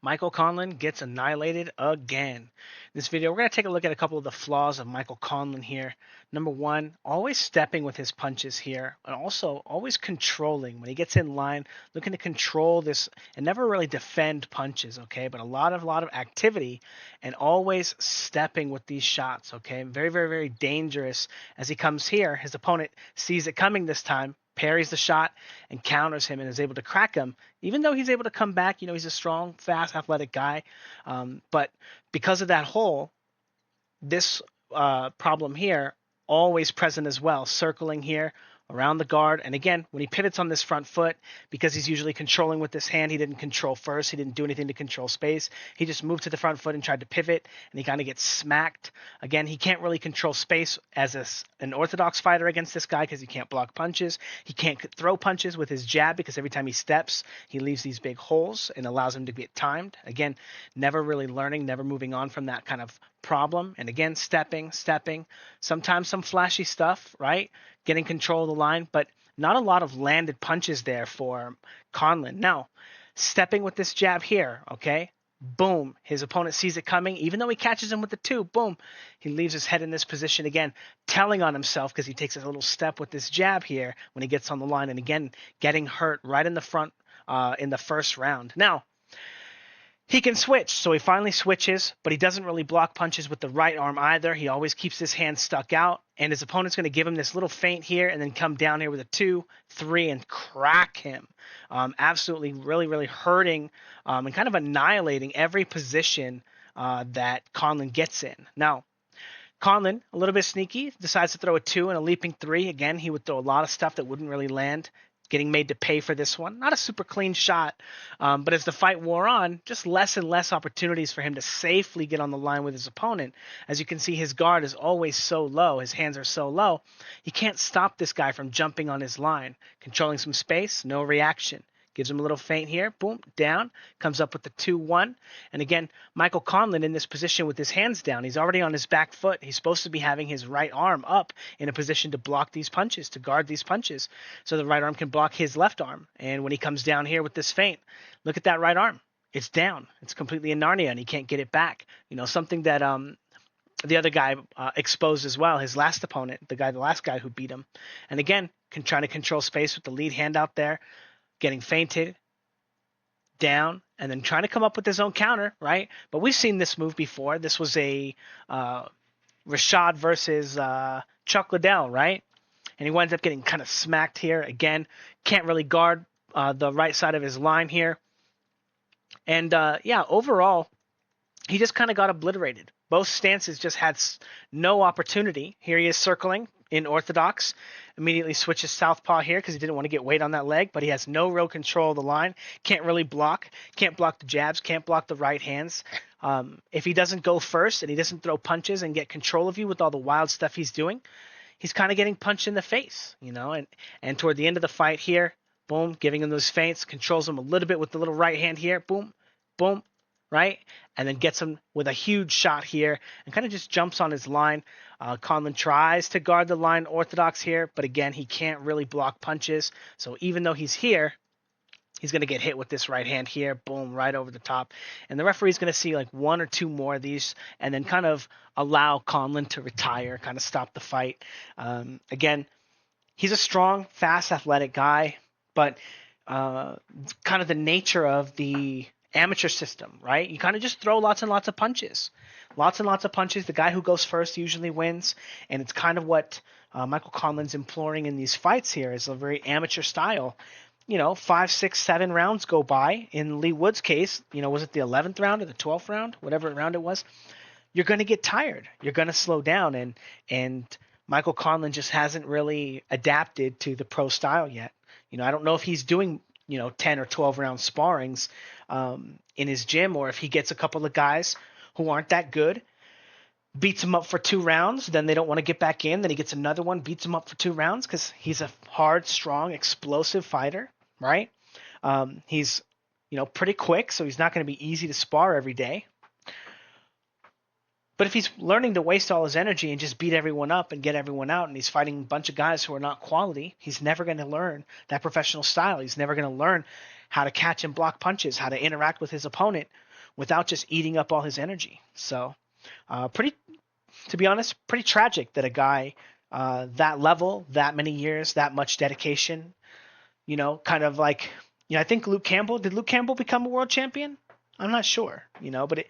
Michael Conlan gets annihilated again. In this video, we're going to take a look at a couple of the flaws of Michael Conlan here. Number one, always stepping with his punches here, and also always controlling. When he gets in line, looking to control this and never really defend punches, okay? But a lot of activity and always stepping with these shots, okay? Very, very, very dangerous. As he comes here, his opponent sees it coming this time, parries the shot and counters him and is able to crack him. Even though he's able to come back, he's a strong, fast, athletic guy. But because of that hole, this problem here always present as well, circling here around the guard. And again, when he pivots on this front foot, because he's usually controlling with this hand, he didn't control first. He didn't do anything to control space. He just moved to the front foot and tried to pivot, and he kind of gets smacked. Again, he can't really control space as an orthodox fighter against this guy because he can't block punches. He can't throw punches with his jab because every time he steps, he leaves these big holes and allows him to get timed. Again, never really learning, never moving on from that kind of problem. And again, stepping, sometimes some flashy stuff, right? Getting control of the line, but not a lot of landed punches there for Conlan. Now, stepping with this jab here, okay? Boom. His opponent sees it coming. Even though he catches him with the two, boom. He leaves his head in this position again, telling on himself because he takes a little step with this jab here when he gets on the line. And again, getting hurt right in the front in the first round. Now, he can switch, so he finally switches, but he doesn't really block punches with the right arm either. He always keeps his hand stuck out, and his opponent's going to give him this little feint here and then come down here with a 2, 3, and crack him. Absolutely, really, really hurting and kind of annihilating every position that Conlan gets in. Now, Conlan, a little bit sneaky, decides to throw a 2 and a leaping 3. Again, he would throw a lot of stuff that wouldn't really land. Getting made to pay for this one. Not a super clean shot, but as the fight wore on, just less and less opportunities for him to safely get on the line with his opponent. As you can see, his guard is always so low. His hands are so low. He can't stop this guy from jumping on his line. Controlling some space, no reaction. Gives him a little feint here, boom, down, comes up with the 2-1. And again, Michael Conlan in this position with his hands down. He's already on his back foot. He's supposed to be having his right arm up in a position to block these punches, to guard these punches, so the right arm can block his left arm. And when he comes down here with this feint, look at that right arm. It's down. It's completely in Narnia, and he can't get it back. Something that the other guy exposed as well, his last opponent, the last guy who beat him. And again, trying to control space with the lead hand out there. Getting feinted, down, and then trying to come up with his own counter, right? But we've seen this move before. This was a Rashad versus Chuck Liddell, right? And he winds up getting kind of smacked here. Again, can't really guard the right side of his line here. And, overall, he just kind of got obliterated. Both stances just had no opportunity. Here he is circling in orthodox. Immediately switches southpaw here because he didn't want to get weight on that leg, but he has no real control of the line. Can't really block. Can't block the jabs. Can't block the right hands. If he doesn't go first and he doesn't throw punches and get control of you with all the wild stuff he's doing, he's kind of getting punched in the face, And toward the end of the fight here, boom, giving him those feints, controls him a little bit with the little right hand here, boom, boom, right? And then gets him with a huge shot here and kind of just jumps on his line. Conlan tries to guard the line orthodox here, but again, he can't really block punches. So even though he's here, he's going to get hit with this right hand here, boom, right over the top. And the referee's going to see like 1 or 2 more of these and then kind of allow Conlan to retire, kind of stop the fight. Again, he's a strong, fast, athletic guy, but kind of the nature of the amateur system, right? You kind of just throw lots and lots of punches. Lots and lots of punches. The guy who goes first usually wins, and it's kind of what Michael Conlan's imploring in these fights here is a very amateur style. 5, 6, 7 rounds go by. In Lee Wood's case, was it the 11th round or the 12th round? Whatever round it was. You're going to get tired. You're going to slow down, and Michael Conlan just hasn't really adapted to the pro style yet. I don't know if he's doing 10 or 12 round sparrings in his gym, or if he gets a couple of guys who aren't that good, beats him up for 2 rounds, then they don't want to get back in, then he gets another one, beats him up for 2 rounds because he's a hard, strong, explosive fighter, right? He's pretty quick, so he's not going to be easy to spar every day. But if he's learning to waste all his energy and just beat everyone up and get everyone out, and he's fighting a bunch of guys who are not quality, he's never going to learn that professional style. He's never going to learn how to catch and block punches, how to interact with his opponent without just eating up all his energy. So to be honest, pretty tragic that a guy that level, that many years, that much dedication, kind of like, I think did Luke Campbell become a world champion? I'm not sure, but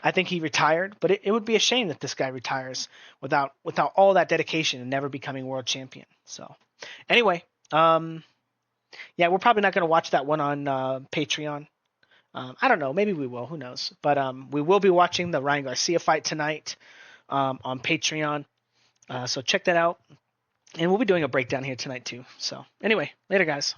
I think he retired, but it would be a shame that this guy retires without all that dedication and never becoming world champion. So anyway, yeah, we're probably not going to watch that one on Patreon. I don't know. Maybe we will. Who knows? But we will be watching the Ryan Garcia fight tonight on Patreon. So check that out. And we'll be doing a breakdown here tonight too. So anyway, later guys.